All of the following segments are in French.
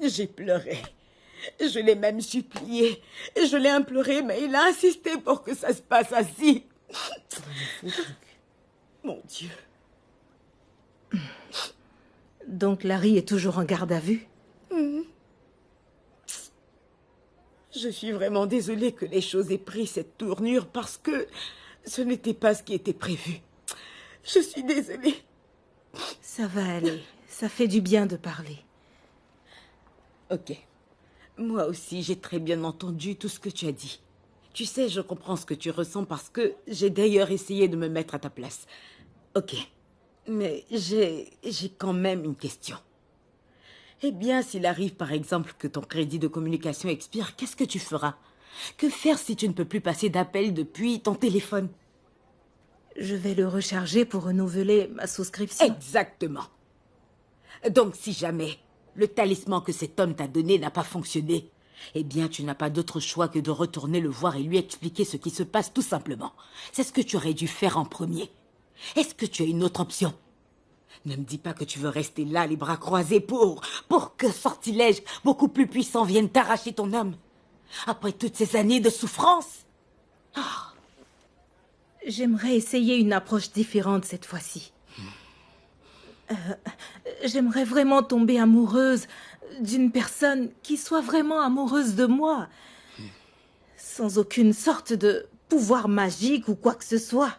J'ai pleuré. Je l'ai même supplié. Je l'ai imploré, mais il a insisté pour que ça se passe ainsi. Mon Dieu. Donc Larry est toujours en garde à vue? Je suis vraiment désolée que les choses aient pris cette tournure parce que ce n'était pas ce qui était prévu. Je suis désolée. Ça va aller. Ça fait du bien de parler. Ok. Moi aussi, j'ai très bien entendu tout ce que tu as dit. Tu sais, je comprends ce que tu ressens parce que j'ai d'ailleurs essayé de me mettre à ta place. Ok. Mais j'ai quand même une question. Eh bien, s'il arrive par exemple que ton crédit de communication expire, qu'est-ce que tu feras? Que faire si tu ne peux plus passer d'appels depuis ton téléphone? Je vais le recharger pour renouveler ma souscription. Exactement. Donc, si jamais le talisman que cet homme t'a donné n'a pas fonctionné, eh bien, tu n'as pas d'autre choix que de retourner le voir et lui expliquer ce qui se passe tout simplement. C'est ce que tu aurais dû faire en premier. Est-ce que tu as une autre option? Ne me dis pas que tu veux rester là, les bras croisés, pour que sortilège beaucoup plus puissant vienne t'arracher ton homme. Après toutes ces années de souffrance. J'aimerais essayer une approche différente cette fois-ci. J'aimerais vraiment tomber amoureuse d'une personne qui soit vraiment amoureuse de moi. Sans aucune sorte de pouvoir magique ou quoi que ce soit.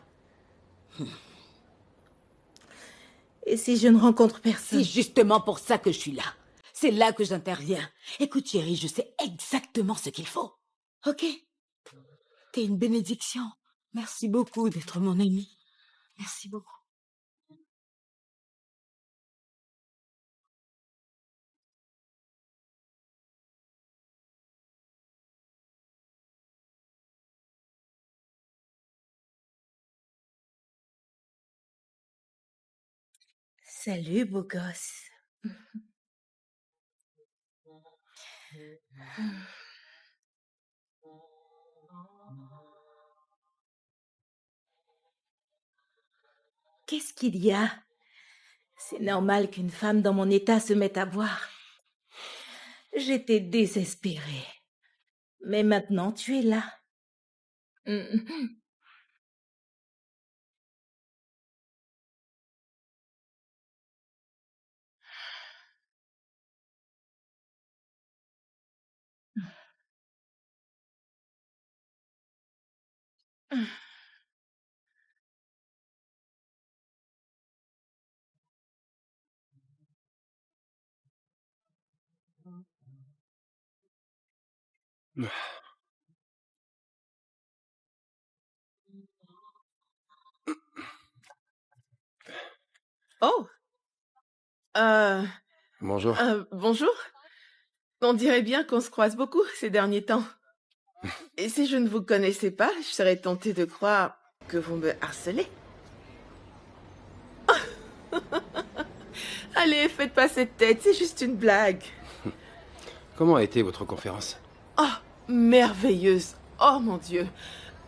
Et si je ne rencontre personne? C'est justement pour ça que je suis là. C'est là que j'interviens. Écoute, chérie, je sais exactement ce qu'il faut. Ok? T'es une bénédiction. Merci beaucoup d'être mon amie. Merci beaucoup. Salut, beau gosse. Qu'est-ce qu'il y a? C'est normal qu'une femme dans mon état se mette à boire. J'étais désespérée. Mais maintenant, tu es là. Oh, Bonjour. bonjour. On dirait bien qu'on se croise beaucoup ces derniers temps. Et si je ne vous connaissais pas, je serais tentée de croire que vous me harcelez. Allez, faites pas cette tête, c'est juste une blague. Comment a été votre conférence? Oh, merveilleuse. Oh mon Dieu.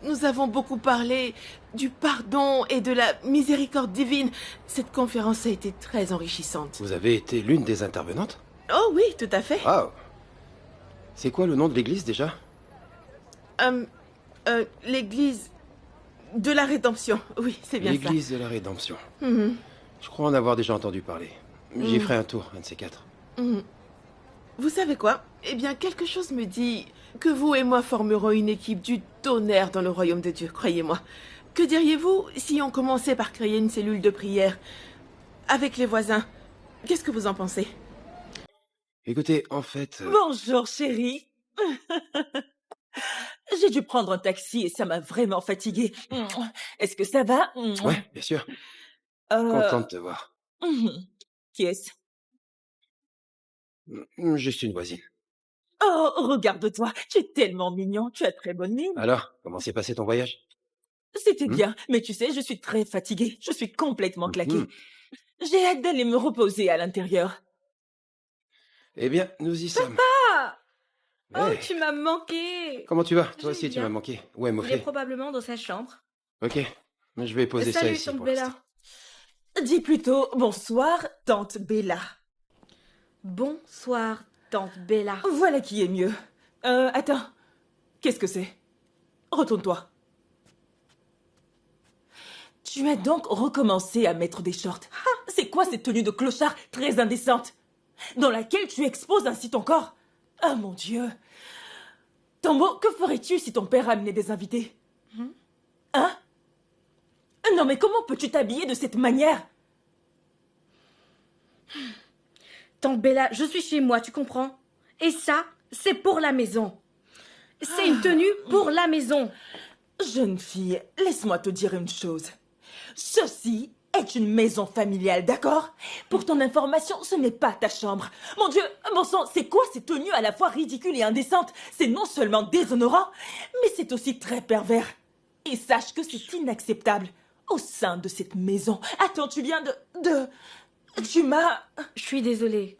Nous avons beaucoup parlé du pardon et de la miséricorde divine. Cette conférence a été très enrichissante. Vous avez été l'une des intervenantes? Oh oui, tout à fait. Waouh! C'est quoi le nom de l'église déjà? L'église de la rédemption. Oui, c'est bien ça. L'église de la Rédemption. Mhm. Je crois en avoir déjà entendu parler. J'y ferai un tour, un de ces quatre. Mhm. Vous savez quoi? Eh bien, quelque chose me dit que vous et moi formerons une équipe du tonnerre dans le royaume de Dieu, croyez-moi. Que diriez-vous si on commençait par créer une cellule de prière avec les voisins? Qu'est-ce que vous en pensez? Écoutez, en fait... Bonjour, chérie. J'ai dû prendre un taxi et ça m'a vraiment fatiguée. Est-ce que ça va? Ouais, bien sûr. Euh, Content de te voir. Qui est-ce? Juste une voisine. Oh, regarde-toi, tu es tellement mignon, tu as très bonne mine. Alors, comment s'est passé ton voyage? C'était bien, mais tu sais, je suis très fatiguée, je suis complètement claquée. Mhm. J'ai hâte d'aller me reposer à l'intérieur. Eh bien, nous y sommes. Ah! Oh, Ouais. tu m'as manqué. Comment tu vas? Toi Je vais aussi, tu bien. m'as manqué. Ouais, Il est Moffé. probablement dans sa chambre. Ok, je vais poser ça Salut, ici tante pour Bella. l'instant. Dis plutôt bonsoir, tante Bella. Bonsoir, tante Bella. Voilà qui est mieux. Attends. Qu'est-ce que c'est? Retourne-toi. Tu as donc recommencé à mettre des shorts. C'est quoi cette tenue de clochard très indécente dans laquelle tu exposes ainsi ton corps? Ah mon Dieu. Tambo, que ferais-tu si ton père amenait des invités? Hein? Non mais comment peux-tu t'habiller de cette manière? Tante Bella, je suis chez moi, tu comprends? Et ça, c'est pour la maison. C'est une tenue pour la maison. Jeune fille, laisse-moi te dire une chose. Ceci est une maison familiale, d'accord? Pour ton information, ce n'est pas ta chambre. Mon Dieu, bon sang, c'est quoi ces tenues à la fois ridicules et indécentes? C'est non seulement déshonorant, mais c'est aussi très pervers. Et sache que c'est inacceptable au sein de cette maison. Attends, tu viens Tu m'as... Je suis désolée.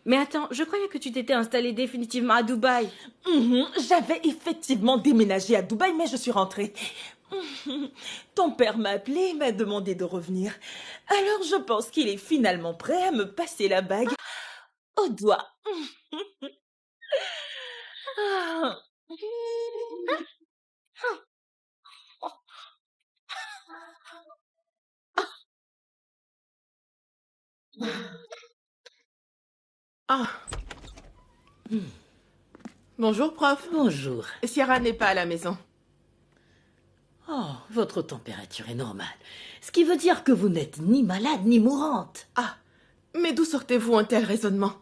Mais attends, je croyais que tu t'étais installée définitivement à Dubaï. J'avais effectivement déménagé à Dubaï, mais je suis rentrée. Ton père m'a appelé et m'a demandé de revenir. Alors je pense qu'il est finalement prêt à me passer la bague au doigt. Ah. Bonjour, prof. Bonjour. Sierra n'est pas à la maison. Oh, votre température est normale. Ce qui veut dire que vous n'êtes ni malade ni mourante. Ah, mais d'où sortez-vous un tel raisonnement?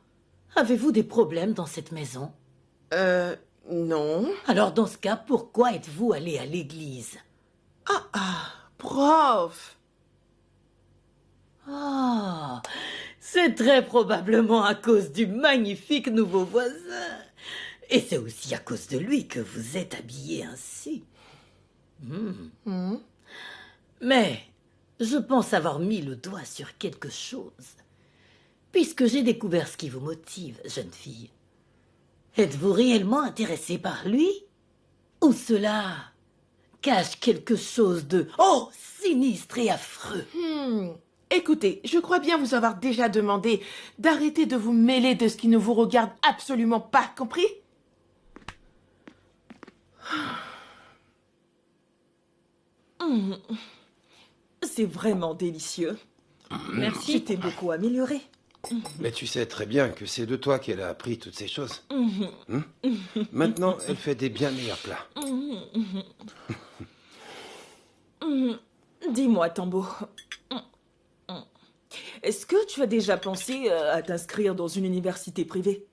Avez-vous des problèmes dans cette maison? Non. Alors dans ce cas, pourquoi êtes-vous allé à l'église? Prof. Ah, c'est très probablement à cause du magnifique nouveau voisin. Et c'est aussi à cause de lui que vous êtes habillée ainsi. Mais je pense avoir mis le doigt sur quelque chose. Puisque j'ai découvert ce qui vous motive, jeune fille. Êtes-vous réellement intéressée par lui? Ou cela cache quelque chose de sinistre et affreux? Écoutez, je crois bien vous avoir déjà demandé d'arrêter de vous mêler de ce qui ne vous regarde absolument pas, compris? C'est vraiment délicieux. Merci. Tu t'es beaucoup améliorée. Mais tu sais très bien que c'est de toi qu'elle a appris toutes ces choses. Maintenant, elle fait des bien meilleurs plats. Dis-moi, Tambo, est-ce que tu as déjà pensé à t'inscrire dans une université privée?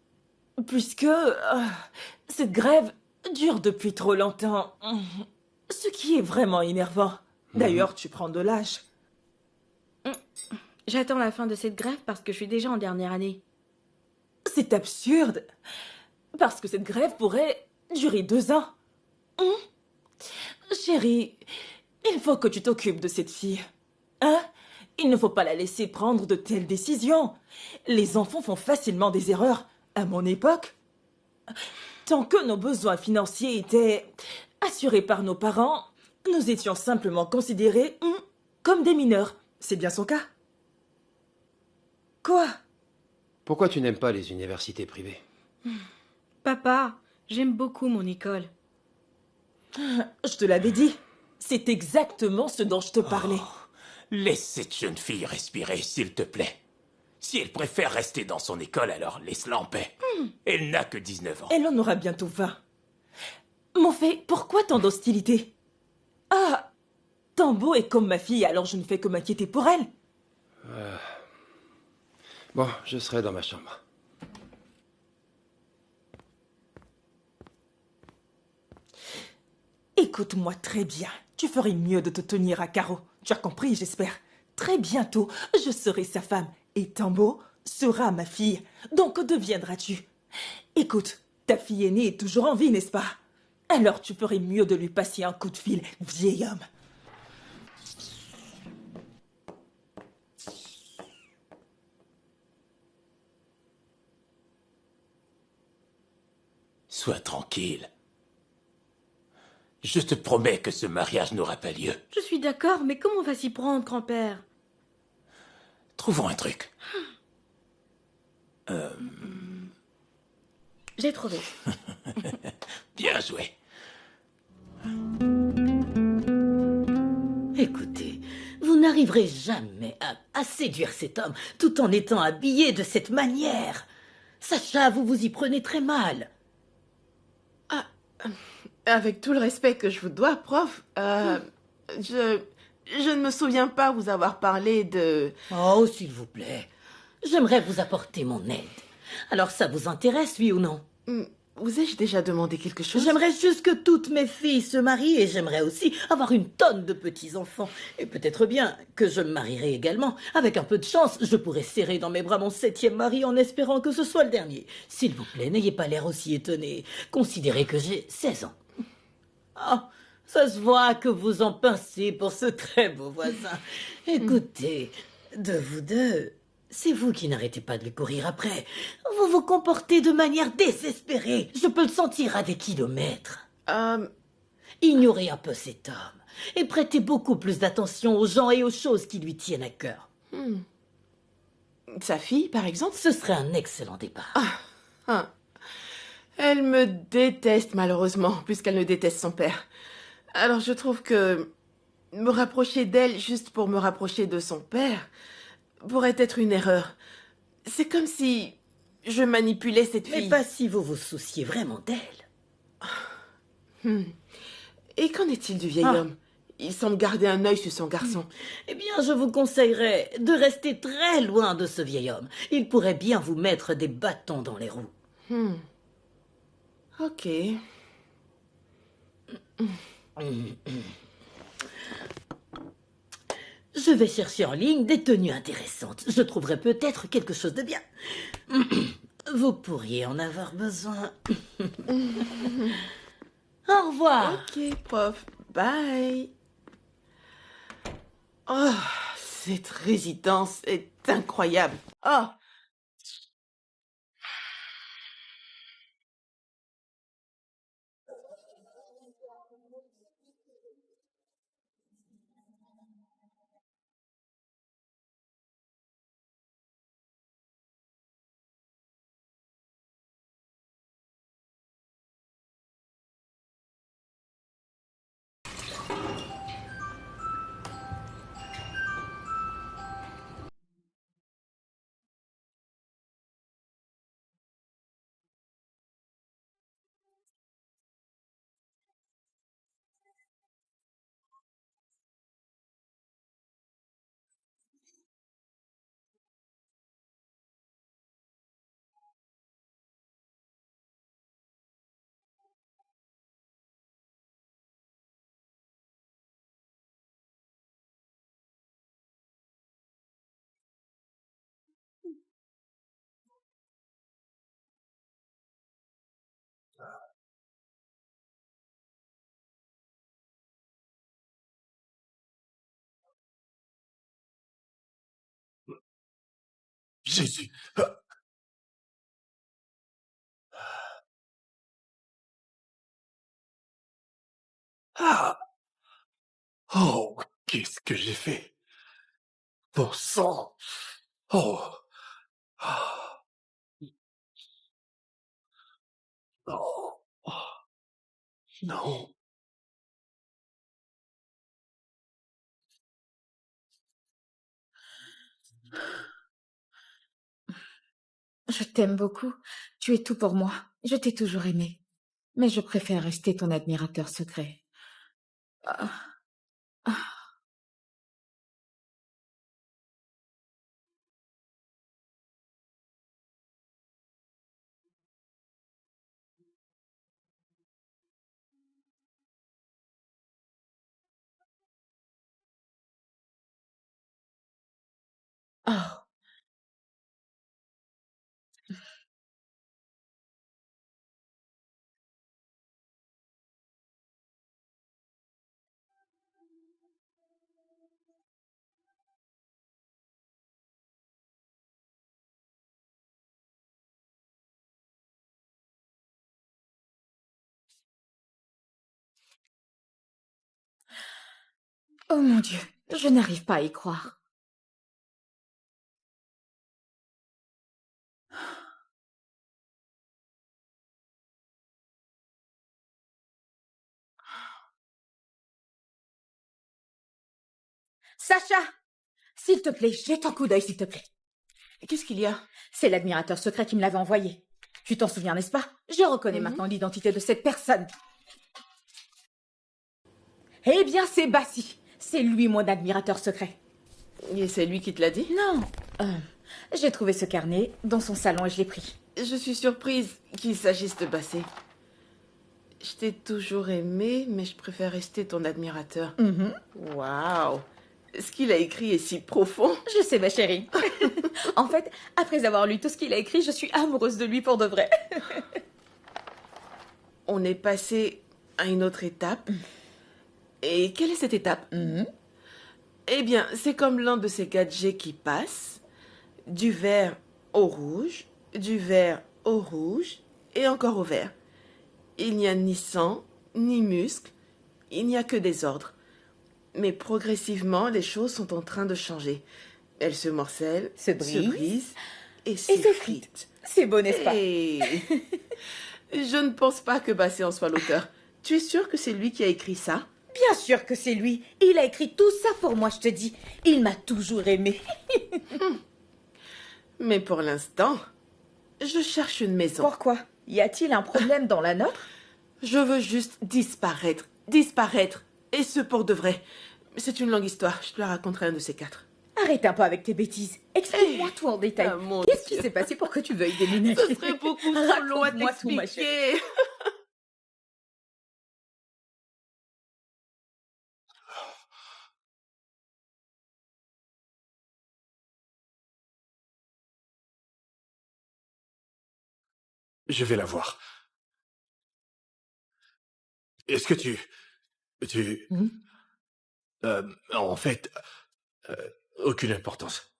Puisque cette grève dure depuis trop longtemps. Ce qui est vraiment énervant. D'ailleurs, tu prends de l'âge. J'attends la fin de cette grève parce que je suis déjà en dernière année. C'est absurde. Parce que cette grève pourrait durer 2 ans. Chérie, il faut que tu t'occupes de cette fille. Hein? Il ne faut pas la laisser prendre de telles décisions. Les enfants font facilement des erreurs. À mon époque, tant que nos besoins financiers étaient assurés par nos parents, nous étions simplement considérés comme des mineurs. C'est bien son cas. Quoi? Pourquoi tu n'aimes pas les universités privées? Papa, j'aime beaucoup mon école. Je te l'avais dit. C'est exactement ce dont je te parlais. Laisse cette jeune fille respirer, s'il te plaît. Si elle préfère rester dans son école, alors laisse-la en paix. Elle n'a que 19 ans. Elle en aura bientôt 20. Mon fait, pourquoi tant d'hostilité? Ah, Tambo est comme ma fille, alors je ne fais que m'inquiéter pour elle. Bon, je serai dans ma chambre. Écoute-moi très bien. Tu ferais mieux de te tenir à carreau. Tu as compris, j'espère. Très bientôt, je serai sa femme. Et Tambo sera ma fille. Donc, que deviendras-tu? Écoute, ta fille aînée est toujours en vie, n'est-ce pas? Alors tu ferais mieux de lui passer un coup de fil, vieil homme. Sois tranquille. Je te promets que ce mariage n'aura pas lieu. Je suis d'accord, mais comment on va s'y prendre, grand-père? Trouvons un truc. J'ai trouvé. Bien joué. Écoutez, vous n'arriverez jamais à séduire cet homme tout en étant habillé de cette manière. Sacha, vous vous y prenez très mal. Avec tout le respect que je vous dois, prof, je ne me souviens pas vous avoir parlé de... Oh, s'il vous plaît. J'aimerais vous apporter mon aide. Alors ça vous intéresse, oui ou non? Vous ai-je déjà demandé quelque chose? J'aimerais juste que toutes mes filles se marient et j'aimerais aussi avoir une tonne de petits-enfants. Et peut-être bien que je me marierai également. Avec un peu de chance, je pourrais serrer dans mes bras mon 7e mari en espérant que ce soit le dernier. S'il vous plaît, n'ayez pas l'air aussi étonné. Considérez que j'ai 16 ans. Oh, ça se voit que vous en pincez pour ce très beau voisin. Écoutez, de vous deux, c'est vous qui n'arrêtez pas de lui courir après. Vous vous comportez de manière désespérée. Je peux le sentir à des kilomètres. Ignorez un peu cet homme et prêtez beaucoup plus d'attention aux gens et aux choses qui lui tiennent à cœur. Sa fille, par exemple? Ce serait un excellent départ. Elle me déteste, malheureusement, puisqu'elle ne déteste son père. Alors je trouve que me rapprocher d'elle juste pour me rapprocher de son père pourrait être une erreur. C'est comme si je manipulais cette Mais fille. pas si vous vous souciez vraiment d'elle. Et qu'en est-il du vieil homme? Il semble garder un œil sur son garçon. Eh bien, je vous conseillerais de rester très loin de ce vieil homme. Il pourrait bien vous mettre des bâtons dans les roues. Ok. Je vais chercher en ligne des tenues intéressantes. Je trouverai peut-être quelque chose de bien. Vous pourriez en avoir besoin. Au revoir. Ok, prof. Bye. Oh, cette résidence est incroyable. Oh. Jésus. Ah. Oh, qu'est-ce que j'ai fait? Bon sang. Oh. Ah. Oh. Oh. Non. Je t'aime beaucoup. Tu es tout pour moi. Je t'ai toujours aimé. Mais je préfère rester ton admirateur secret. Ah, ah. Oh. Oh mon Dieu, je n'arrive pas à y croire. Sacha, s'il te plaît, jette un coup d'œil, s'il te plaît. Qu'est-ce qu'il y a? C'est l'admirateur secret qui me l'avait envoyé. Tu t'en souviens, n'est-ce pas? Je reconnais maintenant l'identité de cette personne. Eh bien, c'est Bassi. C'est lui, mon admirateur secret. Et c'est lui qui te l'a dit? Non. J'ai trouvé ce carnet dans son salon et je l'ai pris. Je suis surprise qu'il s'agisse de Bassé. Je t'ai toujours aimé, mais je préfère rester ton admirateur. Waouh! Ce qu'il a écrit est si profond. Je sais, ma chérie. En fait, après avoir lu tout ce qu'il a écrit, je suis amoureuse de lui pour de vrai. On est passé à une autre étape. Et quelle est cette étape? Eh bien, c'est comme l'un de ces gadgets qui passe, du vert au rouge, du vert au rouge, et encore au vert. Il n'y a ni sang, ni muscle, il n'y a que des ordres. Mais progressivement, les choses sont en train de changer. Elles se morcellent, Se brisent, et s'effritent. C'est beau, n'est-ce pas? Et... je ne pense pas que Bassé en soit l'auteur. Tu es sûr que c'est lui qui a écrit ça? Bien sûr que c'est lui. Il a écrit tout ça pour moi, je te dis. Il m'a toujours aimé. Mais pour l'instant, je cherche une maison. Pourquoi? Y a-t-il un problème dans la nôtre? Je veux juste disparaître. Disparaître. Et ce pour de vrai. C'est une longue histoire. Je te la raconterai un de ces quatre. Arrête un peu avec tes bêtises. Explique-moi tout en détail. Ah, mon Qu'est-ce qui Dieu. s'est passé pour que tu veuilles déménager? Ce serait beaucoup trop long à Raconte-moi tout, ma chérie. t'expliquer. Je vais la voir. Est-ce que tu... En fait, aucune importance.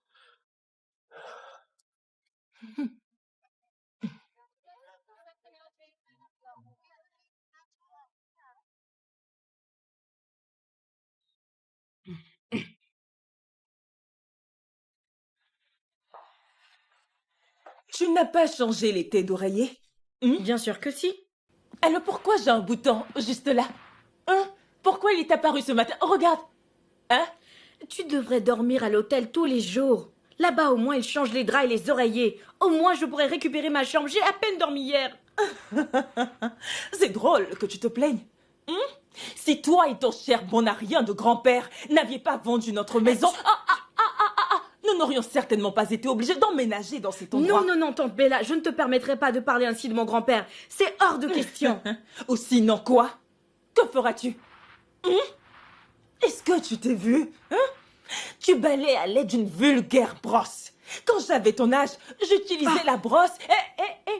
Tu n'as pas changé les têtes d'oreiller? Bien sûr que si. Alors pourquoi j'ai un bouton juste là? Pourquoi il est apparu ce matin? Regarde. Tu devrais dormir à l'hôtel tous les jours. Là-bas, au moins, ils changent les draps et les oreillers. Au moins, je pourrais récupérer ma chambre. J'ai à peine dormi hier. C'est drôle que tu te plaignes. Si toi et ton cher bon à rien de grand-père n'aviez pas vendu notre maison, nous n'aurions certainement pas été obligés d'emménager dans cet endroit. Non, tante Bella, je ne te permettrai pas de parler ainsi de mon grand-père. C'est hors de question. Ou sinon quoi? Que feras-tu? Est-ce que tu t'es vu? Tu balais à l'aide d'une vulgaire brosse. Quand j'avais ton âge, j'utilisais la brosse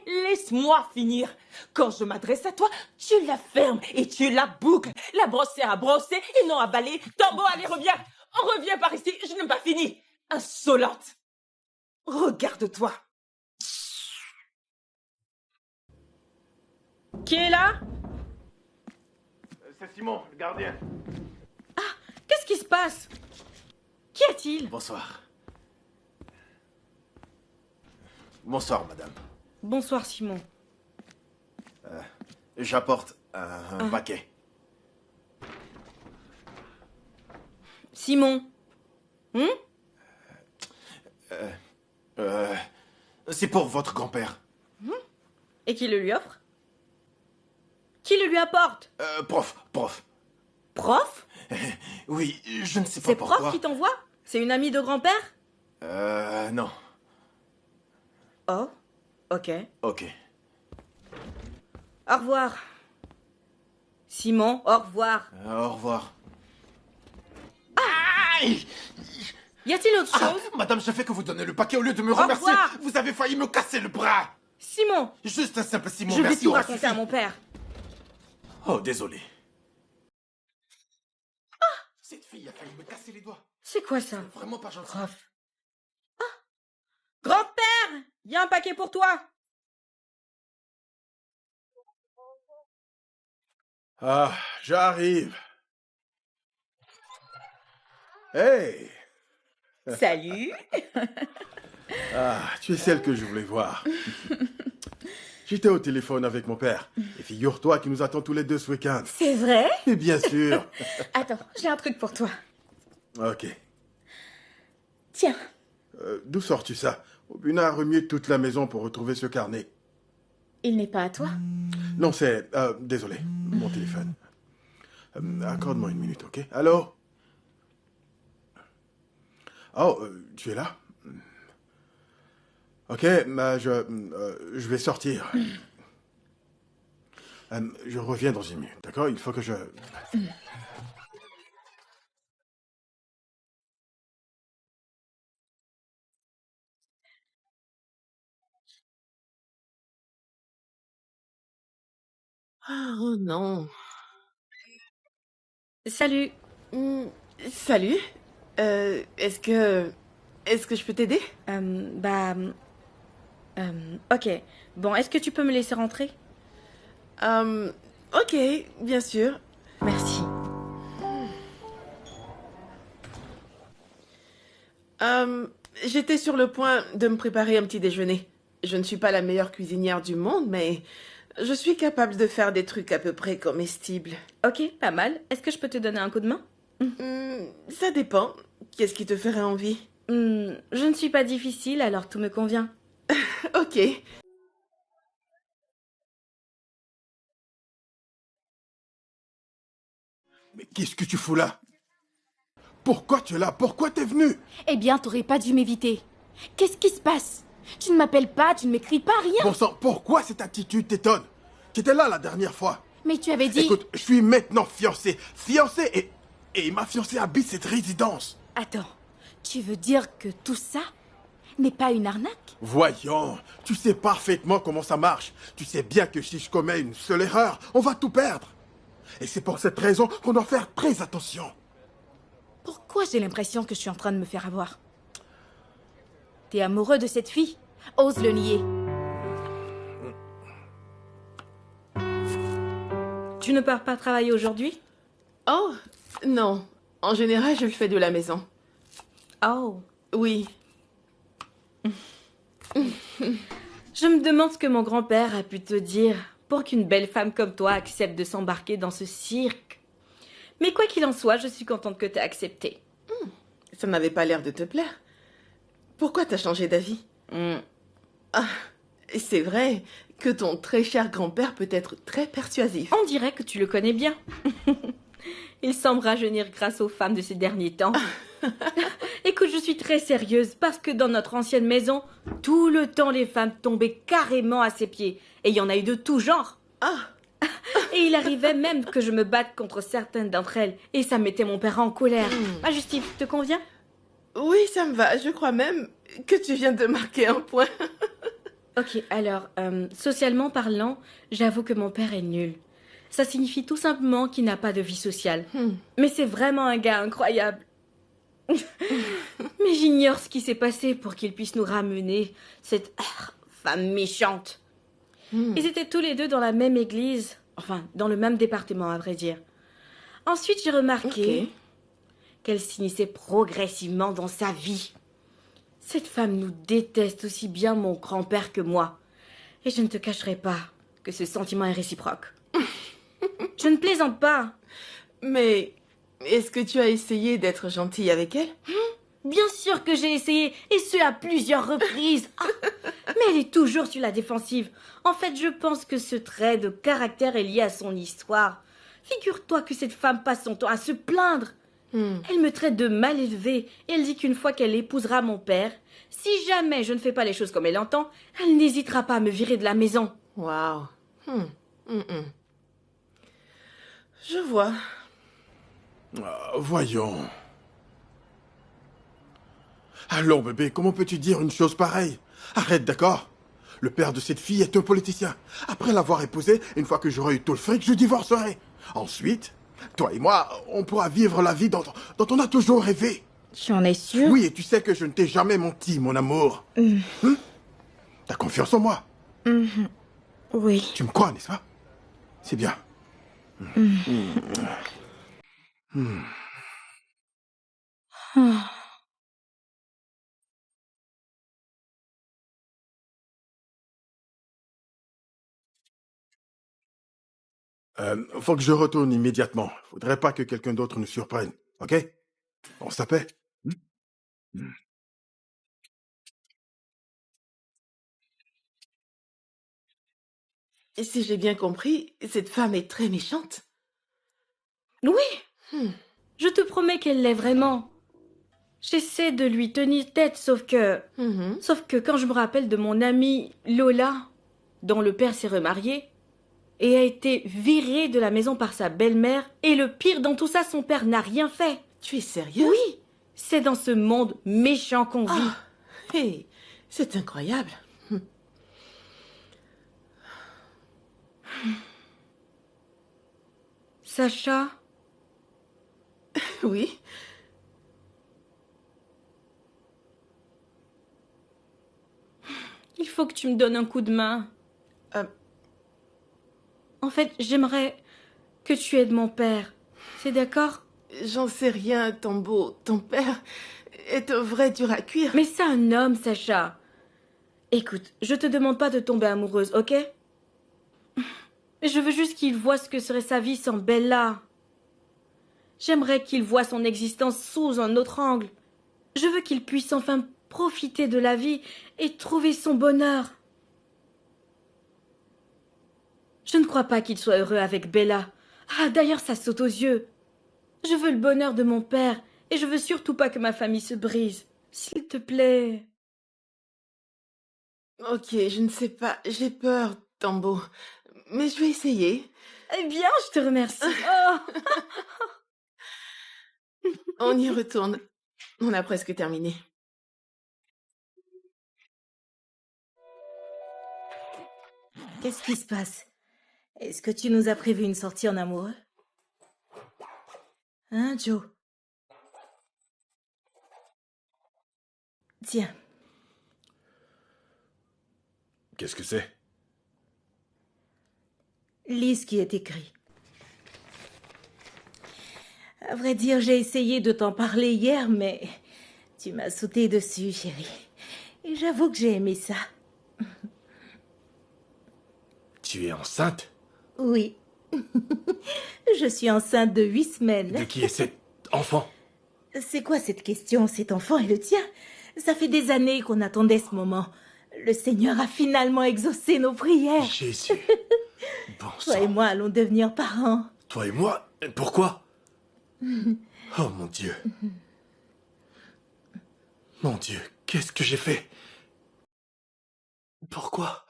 laisse-moi finir. Quand je m'adresse à toi, tu la fermes et tu la boucles. La brosse sert à brosser et non à balayer. Tambo, allez, reviens par ici, je n'ai pas fini. Insolente. Regarde-toi. Qui est là? C'est Simon, le gardien. Qu'est-ce qui se passe? Qu'y a-t-il? Bonsoir. Bonsoir, madame. Bonsoir, Simon. J'apporte un paquet. Simon? C'est pour votre grand-père. Et qui le lui offre? Qui le lui apporte? Prof. Prof? Oui, je ne sais pas C'est pourquoi. prof qui t'envoie? C'est une amie de grand-père? Non. Oh, ok. Ok. Au revoir. Simon, au revoir. Au revoir. Y a-t-il autre chose? Madame, je fais que vous donnez le paquet au lieu de me Au remercier. revoir. Vous avez failli me casser le bras. Simon, Juste un simple Simon, je vais merci, tout aura raconter à suffi. mon père. Oh, désolé. Cette fille a failli me casser les doigts. C'est quoi ça? Vraiment pas gentil. Prof. Grand-père, y a un paquet pour toi. Ah, j'arrive. Hey! Salut. Ah, tu es celle que je voulais voir. J'étais au téléphone avec mon père. Et figure-toi qu'il nous attend tous les deux ce week-end. C'est vrai? Et bien sûr. Attends, j'ai un truc pour toi. Ok. Tiens, D'où sors-tu ça? Obuna a remué toute la maison pour retrouver ce carnet. il n'est pas à toi. Non, c'est... désolé, mon téléphone. Accorde-moi une minute, ok? Allô? Oh, tu es là? Ok, bah, je vais sortir. Je reviens dans une minute, d'accord? Il faut que je... Ah, oh non. Salut. Hmm, salut. Est-ce que... Est-ce que je peux t'aider? Ok. Bon, est-ce que tu peux me laisser rentrer? Ok, bien sûr. Merci. J'étais sur le point de me préparer un petit déjeuner. Je ne suis pas la meilleure cuisinière du monde, mais je suis capable de faire des trucs à peu près comestibles. Ok, pas mal. Est-ce que je peux te donner un coup de main? Ça dépend. Qu'est-ce qui te ferait envie? Je ne suis pas difficile, alors tout me convient. Ok. Mais qu'est-ce que tu fous là? Pourquoi tu es là? Pourquoi t'es venu? Eh bien, t'aurais pas dû m'éviter. Qu'est-ce qui se passe? Tu ne m'appelles pas, tu ne m'écris pas, rien. Bon sang, pourquoi cette attitude t'étonne? Tu étais là la dernière fois. Mais tu avais dit... Écoute, je suis maintenant fiancé. Fiancé et ma fiancée habite cette résidence. Attends, tu veux dire que tout ça n'est pas une arnaque? Voyons, tu sais parfaitement comment ça marche. Tu sais bien que si je commets une seule erreur, on va tout perdre. Et c'est pour cette raison qu'on doit faire très attention. Pourquoi j'ai l'impression que je suis en train de me faire avoir? T'es amoureux de cette fille? Ose le nier. Tu ne pars pas travailler aujourd'hui? Oh, non. En général, je le fais de la maison. Oh. Oui. Je me demande ce que mon grand-père a pu te dire pour qu'une belle femme comme toi accepte de s'embarquer dans ce cirque. Mais quoi qu'il en soit, je suis contente que t'aies accepté. Ça n'avait pas l'air de te plaire. Pourquoi t'as changé d'avis? Ah, c'est vrai que ton très cher grand-père peut être très persuasif. On dirait que tu le connais bien. Il semble rajeunir grâce aux femmes de ces derniers temps. Écoute, je suis très sérieuse parce que dans notre ancienne maison, tout le temps les femmes tombaient carrément à ses pieds. Et il y en a eu de tout genre. Ah, Et il arrivait même que je me batte contre certaines d'entre elles. Et ça mettait mon père en colère. Ah, Justine, te convient? oui, ça me va. Je crois même que tu viens de marquer un point. Ok, alors, socialement parlant, j'avoue que mon père est nul. Ça signifie tout simplement qu'il n'a pas de vie sociale. Mais c'est vraiment un gars incroyable. Mais j'ignore ce qui s'est passé pour qu'il puisse nous ramener cette femme méchante. Ils étaient tous les deux dans la même église, enfin, dans le même département, à vrai dire. Ensuite, j'ai remarqué qu'elle s'initiait progressivement dans sa vie. Cette femme nous déteste aussi bien mon grand-père que moi. Et je ne te cacherai pas que ce sentiment est réciproque. Je ne plaisante pas. Mais est-ce que tu as essayé d'être gentille avec elle? Bien sûr que j'ai essayé, et ce à plusieurs reprises. Ah, mais elle est toujours sur la défensive. En fait, je pense que ce trait de caractère est lié à son histoire. Figure-toi que cette femme passe son temps à se plaindre. Elle me traite de mal élevée, et elle dit qu'une fois qu'elle épousera mon père, si jamais je ne fais pas les choses comme elle entend, elle n'hésitera pas à me virer de la maison. Waouh. Je vois. Voyons. Allons, bébé, comment peux-tu dire une chose pareille? Arrête, d'accord? Le père de cette fille est un politicien. Après l'avoir épousée, une fois que j'aurai eu tout le fric, je divorcerai. Ensuite, toi et moi, on pourra vivre la vie dont on a toujours rêvé. Tu en es sûr? Oui, et tu sais que je ne t'ai jamais menti, mon amour. T'as confiance en moi? Oui. Tu me crois, n'est-ce pas? C'est bien. Faut que je retourne immédiatement. Faudrait pas que quelqu'un d'autre nous surprenne, ok? On s'appelle. Et si j'ai bien compris, cette femme est très méchante. Oui, Hmm. je te promets qu'elle l'est vraiment. J'essaie de lui tenir tête, sauf que Mhm. quand je me rappelle de mon amie Lola, dont le père s'est remarié, et a été viré de la maison par sa belle-mère, et le pire dans tout ça, son père n'a rien fait. Tu es sérieux? Oui, c'est dans ce monde méchant qu'on vit. Ah, hé, c'est incroyable. Sacha, Oui. il faut que tu me donnes un coup de main. Euh. En fait, j'aimerais que tu aides mon père. C'est d'accord? J'en sais rien, Tombo. Ton père est un vrai dur à cuire. Mais c'est un homme, Sacha. Écoute, je te demande pas de tomber amoureuse, ok? Mais je veux juste qu'il voie ce que serait sa vie sans Bella. J'aimerais qu'il voie son existence sous un autre angle. Je veux qu'il puisse enfin profiter de la vie et trouver son bonheur. Je ne crois pas qu'il soit heureux avec Bella. Ah, d'ailleurs, ça saute aux yeux. Je veux le bonheur de mon père et je veux surtout pas que ma famille se brise. S'il te plaît. Ok, je ne sais pas. J'ai peur, Tombo. Mais je vais essayer. Eh bien, je te remercie. Oh. On y retourne. On a presque terminé. Qu'est-ce qui se passe? Est-ce que tu nous as prévu une sortie en amoureux? Hein, Joe? Tiens, Qu'est-ce que c'est? lis ce qui est écrit. À vrai dire, j'ai essayé de t'en parler hier, mais tu m'as sauté dessus, chérie. Et j'avoue que j'ai aimé ça. Tu es enceinte? Oui. Je suis enceinte de 8 semaines. De qui est cet enfant? C'est quoi cette question? Cet enfant est le tien. Ça fait des années qu'on attendait ce moment. Le Seigneur a finalement exaucé nos prières. Jésus. Bon Toi et sang. moi allons devenir parents. Toi et moi? Pourquoi? Oh mon Dieu. Mon Dieu, qu'est-ce que j'ai fait? Pourquoi?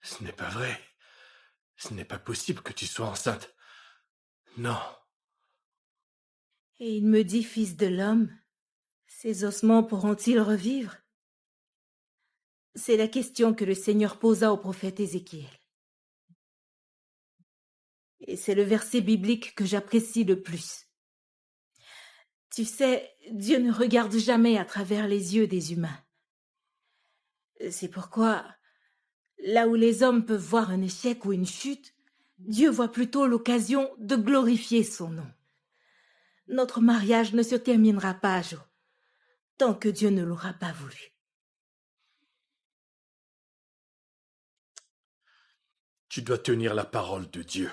Ce n'est pas vrai. Ce n'est pas possible que tu sois enceinte. Non. Et il me dit, fils de l'homme, ces ossements pourront-ils revivre? C'est la question que le Seigneur posa au prophète Ézéchiel. Et c'est le verset biblique que j'apprécie le plus. Tu sais, Dieu ne regarde jamais à travers les yeux des humains. C'est pourquoi, là où les hommes peuvent voir un échec ou une chute, Dieu voit plutôt l'occasion de glorifier son nom. Notre mariage ne se terminera pas, Joe, tant que Dieu ne l'aura pas voulu. Tu dois tenir la parole de Dieu,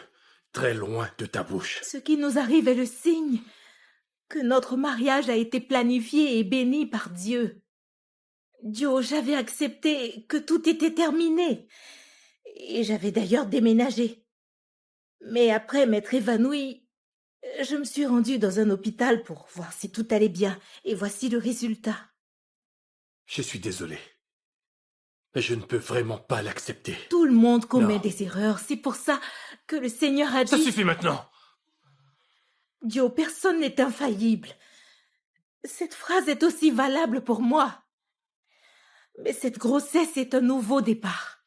très loin de ta bouche. Ce qui nous arrive est le signe que notre mariage a été planifié et béni par Dieu. Joe, j'avais accepté que tout était terminé. Et j'avais d'ailleurs déménagé. Mais après m'être évanouie, je me suis rendue dans un hôpital pour voir si tout allait bien. Et voici le résultat. Je suis désolé. Mais je ne peux vraiment pas l'accepter. Tout le monde commet Non. des erreurs. C'est pour ça que le Seigneur a dit... Ça suffit maintenant! Joe, personne n'est infaillible. Cette phrase est aussi valable pour moi. Mais cette grossesse est un nouveau départ.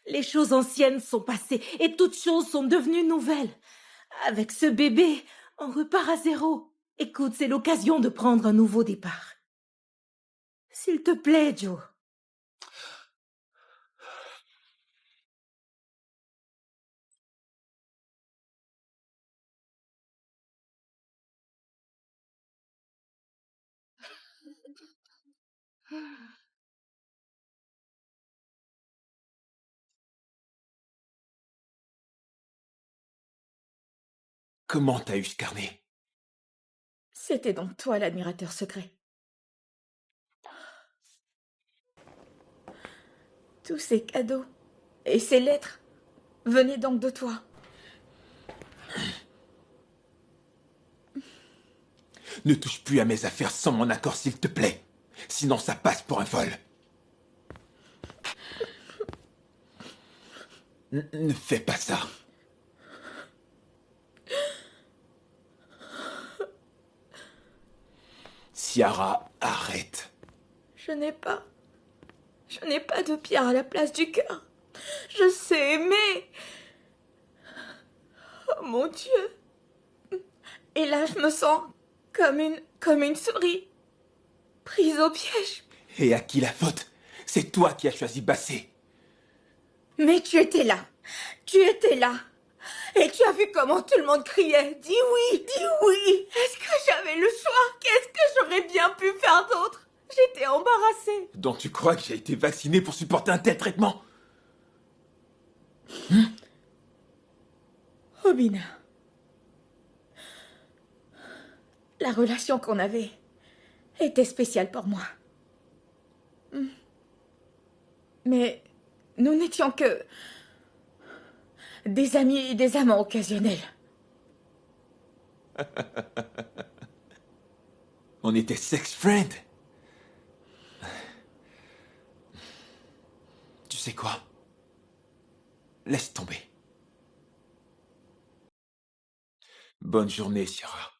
Les choses anciennes sont passées et toutes choses sont devenues nouvelles. Avec ce bébé, on repart à zéro. Écoute, c'est l'occasion de prendre un nouveau départ. S'il te plaît, Joe. Comment t'as eu ce carnet? C'était donc toi l'admirateur secret. Tous ces cadeaux et ces lettres venaient donc de toi. Ne touche plus à mes affaires sans mon accord, s'il te plaît. Sinon, ça passe pour un vol. Ne fais pas ça. Ciara, arrête. Je n'ai pas de pierre à la place du cœur. Je sais aimer. Oh mon Dieu. Et là, je me sens comme une souris, prise au piège. Et à qui la faute? C'est toi qui as choisi Bassé. Mais tu étais là. Tu étais là. Et tu as vu comment tout le monde criait. Dis oui, dis oui. Est-ce que j'avais le choix? Qu'est-ce que j'aurais bien pu faire d'autre? J'étais embarrassée. Donc tu crois que j'ai été vacciné pour supporter un tel traitement? Robina, la relation qu'on avait était spéciale pour moi. Mais nous n'étions que des amis et des amants occasionnels. On était sex friends. Tu sais quoi? Laisse tomber. Bonne journée, Ciara.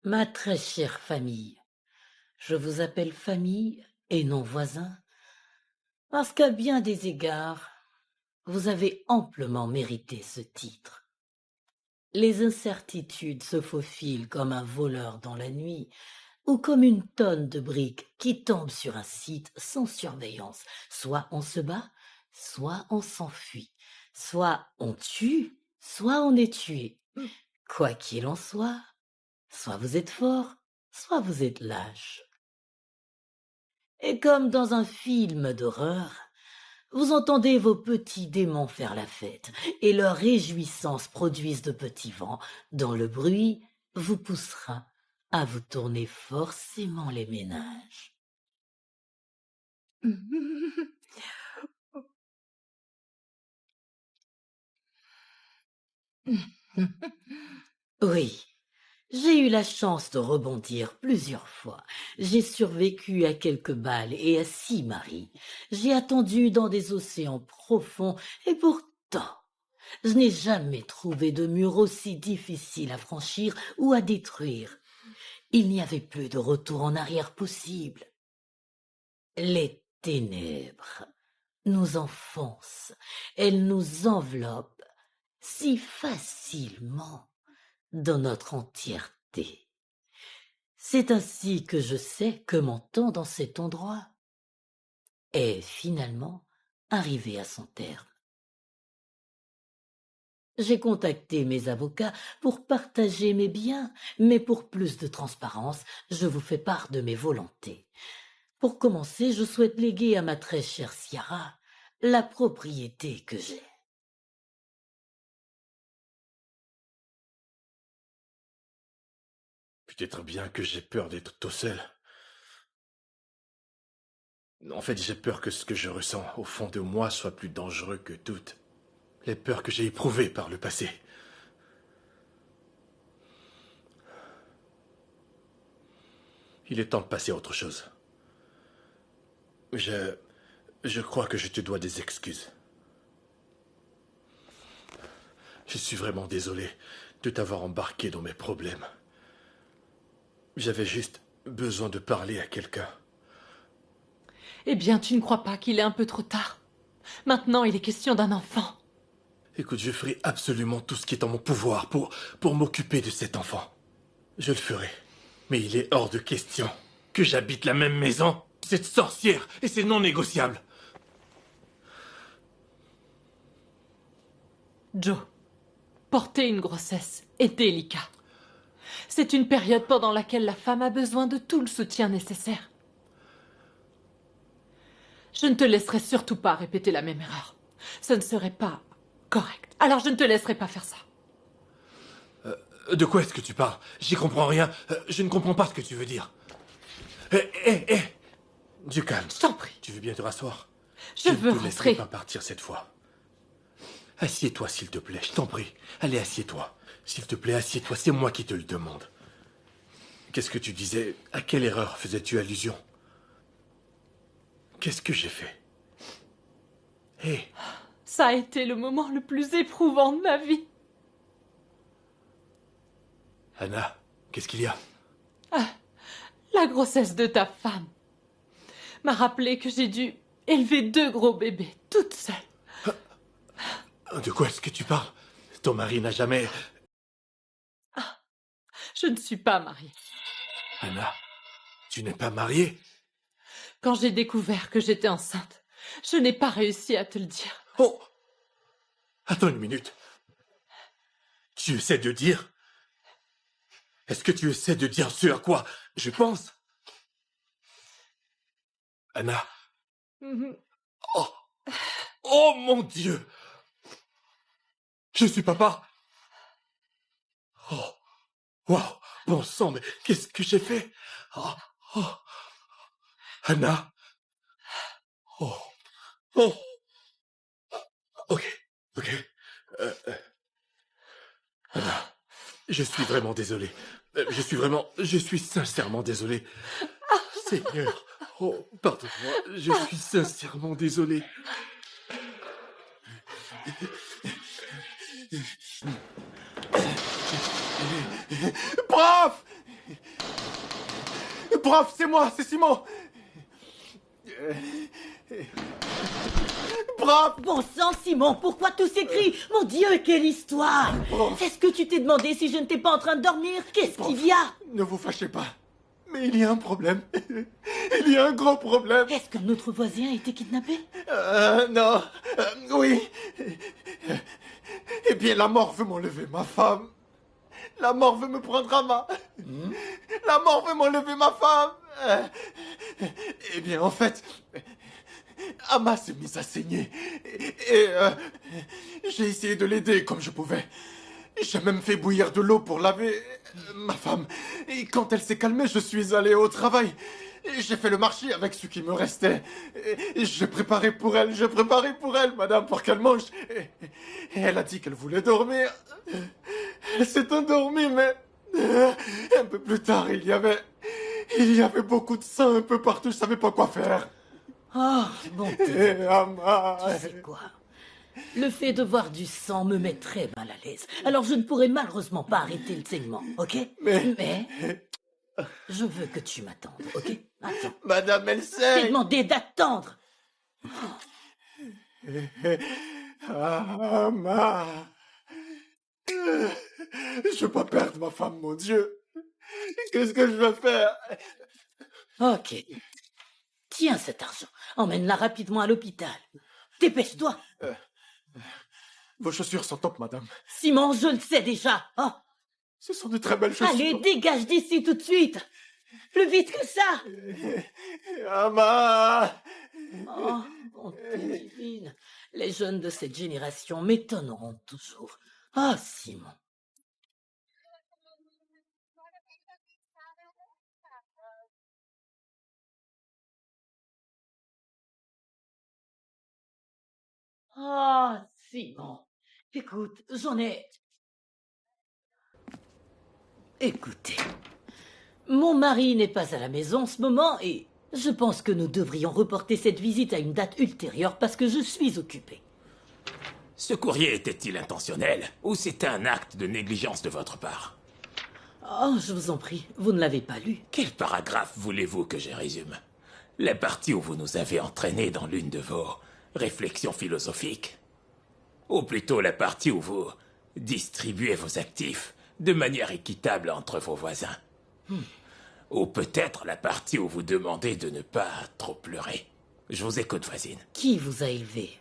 Ma très chère famille, je vous appelle famille et non voisin, parce qu'à bien des égards, vous avez amplement mérité ce titre. Les incertitudes se faufilent comme un voleur dans la nuit, ou comme une tonne de briques qui tombe sur un site sans surveillance. Soit on se bat, soit on s'enfuit, soit on tue, soit on est tué. Quoi qu'il en soit, soit vous êtes fort, soit vous êtes lâche. Et comme dans un film d'horreur, vous entendez vos petits démons faire la fête, et leurs réjouissances produisent de petits vents, dont le bruit vous poussera à vous tourner forcément les ménages. Oui, j'ai eu la chance de rebondir plusieurs fois. J'ai survécu à quelques balles et à 6 maris. J'ai attendu dans des océans profonds et pourtant, je n'ai jamais trouvé de mur aussi difficile à franchir ou à détruire. Il n'y avait plus de retour en arrière possible. Les ténèbres nous enfoncent, elles nous enveloppent si facilement dans notre entièreté. C'est ainsi que je sais que mon temps dans cet endroit est finalement arrivé à son terme. J'ai contacté mes avocats pour partager mes biens, mais pour plus de transparence, je vous fais part de mes volontés. Pour commencer, je souhaite léguer à ma très chère Ciara la propriété que j'ai. Peut-être bien que j'ai peur d'être tout seul. En fait, j'ai peur que ce que je ressens au fond de moi soit plus dangereux que toutes les peurs que j'ai éprouvées par le passé. Il est temps de passer à autre chose. Je Je crois que je te dois des excuses. Je suis vraiment désolé de t'avoir embarqué dans mes problèmes. J'avais juste besoin de parler à quelqu'un. Eh bien, tu ne crois pas qu'il est un peu trop tard? Maintenant, il est question d'un enfant. Écoute, je ferai absolument tout ce qui est en mon pouvoir pour m'occuper de cet enfant. Je le ferai. Mais il est hors de question que j'habite la même maison. Cette sorcière, et c'est non négociable. Joe, porter une grossesse est délicat. C'est une période pendant laquelle la femme a besoin de tout le soutien nécessaire. Je ne te laisserai surtout pas répéter la même erreur. Ce ne serait pas correct. Alors je ne te laisserai pas faire ça. De quoi est-ce que tu parles? J'y comprends rien. Je ne comprends pas ce que tu veux dire. Hé! Du calme. Je t'en prie. Tu veux bien te rasseoir? Je veux ne te laisserai rentrer. pas partir cette fois. Assieds-toi, s'il te plaît, je t'en prie. Allez, assieds-toi. S'il te plaît, assieds-toi, c'est moi qui te le demande. Qu'est-ce que tu disais? À quelle erreur faisais-tu allusion? Qu'est-ce que j'ai fait? Hé! Ça a été le moment le plus éprouvant de ma vie. Anna, qu'est-ce qu'il y a? La grossesse de ta femme m'a rappelé que j'ai dû élever 2 gros bébés toute seule. De quoi est-ce que tu parles? Ton mari n'a jamais... Je ne suis pas mariée. Anna, tu n'es pas mariée? Quand j'ai découvert que j'étais enceinte, je n'ai pas réussi à te le dire. Oh! Attends une minute. Tu essaies de dire... Est-ce que tu essaies de dire ce à quoi je pense? Anna? Oh! Oh mon Dieu! Je suis papa! Oh! Waouh! Bon sang, mais qu'est-ce que j'ai fait? Oh! Anna? Oh! Oh! Ok. Anna, je suis vraiment désolé. Je suis sincèrement désolé. Seigneur, oh, pardonne-moi, je suis sincèrement désolé. Prof! Prof, c'est moi, c'est Simon! Prof! Bon sang, Simon, pourquoi tous ces cris? Mon Dieu, quelle histoire! Est-ce que tu t'es demandé si je ne t'ai pas en train de dormir? Qu'est-ce qu'il y a? Ne vous fâchez pas, mais il y a un problème. Il y a un gros problème. Est-ce que notre voisin a été kidnappé? Non. Oui. Eh bien, la mort veut m'enlever ma femme. La mort veut me prendre Ama. La mort veut m'enlever ma femme. Eh bien, en fait, Ama s'est mise à saigner. Et j'ai essayé de l'aider comme je pouvais. J'ai même fait bouillir de l'eau pour laver ma femme. Et quand elle s'est calmée, je suis allé au travail. J'ai fait le marché avec ce qui me restait. Et j'ai préparé pour elle, madame, pour qu'elle mange. Et elle a dit qu'elle voulait dormir. Elle s'est endormie, mais un peu plus tard, il y avait beaucoup de sang un peu partout, je savais pas quoi faire. Oh, bon Et Ama... Tu sais quoi? Le fait de voir du sang me met très mal à l'aise. Alors je ne pourrai malheureusement pas arrêter le saignement, ok? Mais je veux que tu m'attendes, ok? Attends. Madame, elle Je t'ai saigne. demandé d'attendre. Ama... Je veux pas perdre ma femme, mon Dieu. Qu'est-ce que je vais faire? Ok. Tiens cet argent. Emmène-la rapidement à l'hôpital. Dépêche-toi. Vos chaussures sont top, madame. Simon, je le sais déjà. Oh. Ce sont de très belles chaussures. Allez, dégage d'ici tout de suite. Plus vite que ça. Ama... Oh, bonté divine. Les jeunes de cette génération m'étonneront toujours. Ah, Simon. Ah, Simon. Écoute, j'en ai... Écoutez, mon mari n'est pas à la maison en ce moment et Je pense que nous devrions reporter cette visite à une date ultérieure parce que je suis occupée. Ce courrier était-il intentionnel ou c'était un acte de négligence de votre part? Oh, je vous en prie, vous ne l'avez pas lu. Quel paragraphe voulez-vous que je résume? La partie où vous nous avez entraînés dans l'une de vos réflexions philosophiques? Ou plutôt la partie où vous distribuez vos actifs de manière équitable entre vos voisins? Ou peut-être la partie où vous demandez de ne pas trop pleurer? Je vous écoute, voisine. Qui vous a élevé?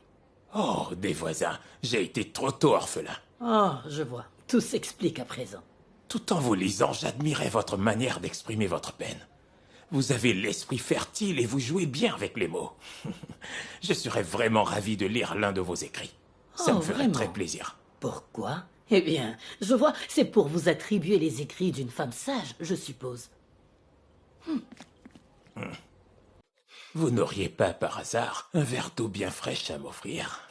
Oh, des voisins. J'ai été trop tôt orphelin. Oh, je vois. Tout s'explique à présent. Tout en vous lisant, j'admirais votre manière d'exprimer votre peine. Vous avez l'esprit fertile et vous jouez bien avec les mots. Je serais vraiment ravi de lire l'un de vos écrits. Ça me ferait très plaisir. Pourquoi? Eh bien, je vois, c'est pour vous attribuer les écrits d'une femme sage, je suppose. Vous n'auriez pas, par hasard, un verre d'eau bien fraîche à m'offrir?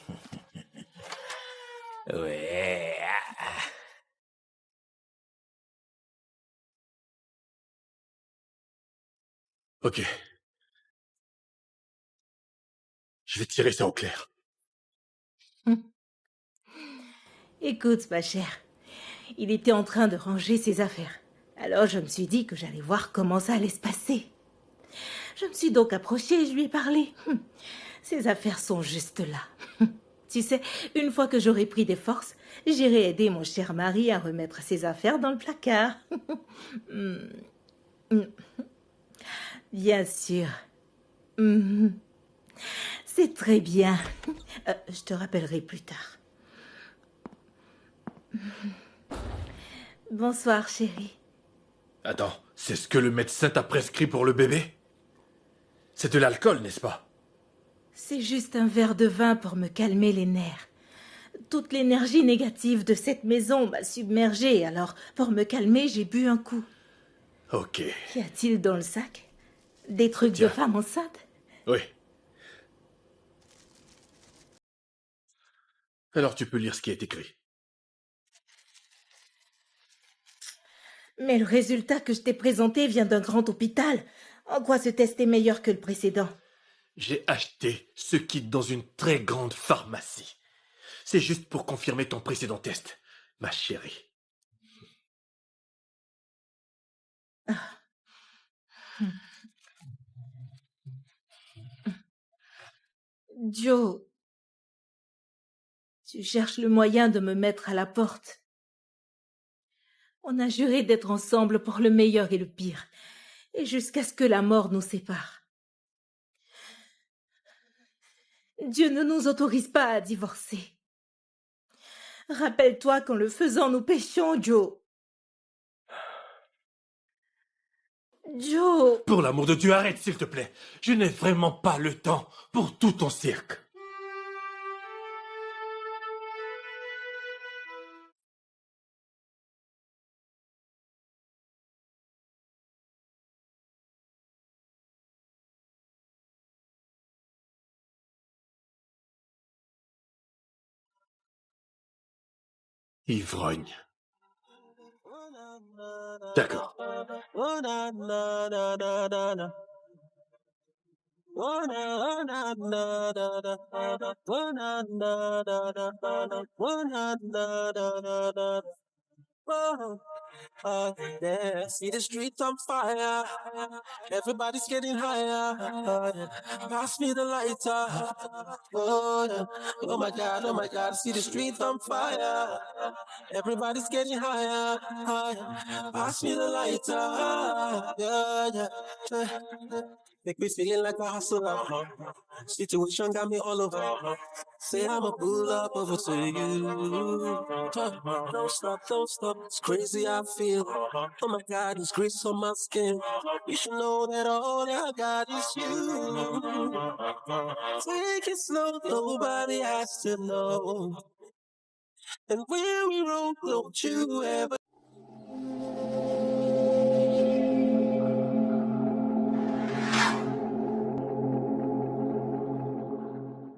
Ouais. Ok. Je vais tirer ça au clair. Écoute, ma chère, il était en train de ranger ses affaires. Alors je me suis dit que j'allais voir comment ça allait se passer. Je me suis donc approchée et je lui ai parlé. Ses affaires sont juste là. Tu sais, une fois que j'aurai pris des forces, j'irai aider mon cher mari à remettre ses affaires dans le placard. Bien sûr. C'est très bien. Je te rappellerai plus tard. Bonsoir, chérie. Attends, c'est ce que le médecin t'a prescrit pour le bébé? C'est de l'alcool, n'est-ce pas? C'est juste un verre de vin pour me calmer les nerfs. Toute l'énergie négative de cette maison m'a submergée, alors pour me calmer, j'ai bu un coup. Ok. Qu'y a-t-il dans le sac? Des trucs de femme enceinte? Oui. Alors tu peux lire ce qui est écrit. Mais le résultat que je t'ai présenté vient d'un grand hôpital. En quoi ce test est meilleur que le précédent? J'ai acheté ce kit dans une très grande pharmacie. C'est juste pour confirmer ton précédent test, ma chérie. Joe, tu cherches le moyen de me mettre à la porte. On a juré d'être ensemble pour le meilleur et le pire, et jusqu'à ce que la mort nous sépare. Dieu ne nous autorise pas à divorcer. Rappelle-toi qu'en le faisant, nous péchions, Joe. Joe! Pour l'amour de Dieu, arrête, s'il te plaît. Je n'ai vraiment pas le temps pour tout ton cirque. Ivrogne. D'accord. Yeah, see the streets on fire. Everybody's getting higher. Pass me the lighter. Oh, yeah. Oh my God, oh my God. See the streets on fire. Everybody's getting higher. Pass me the lighter. Yeah, yeah. Make me feeling like a hustler. Situation got me all over. Say I'ma pull up over to you. Don't stop, don't stop. It's crazy how I feel. Oh my God, there's grease on my skin. You should know that all I got is you. Take it slow, nobody has to know. And when we roll, don't you ever.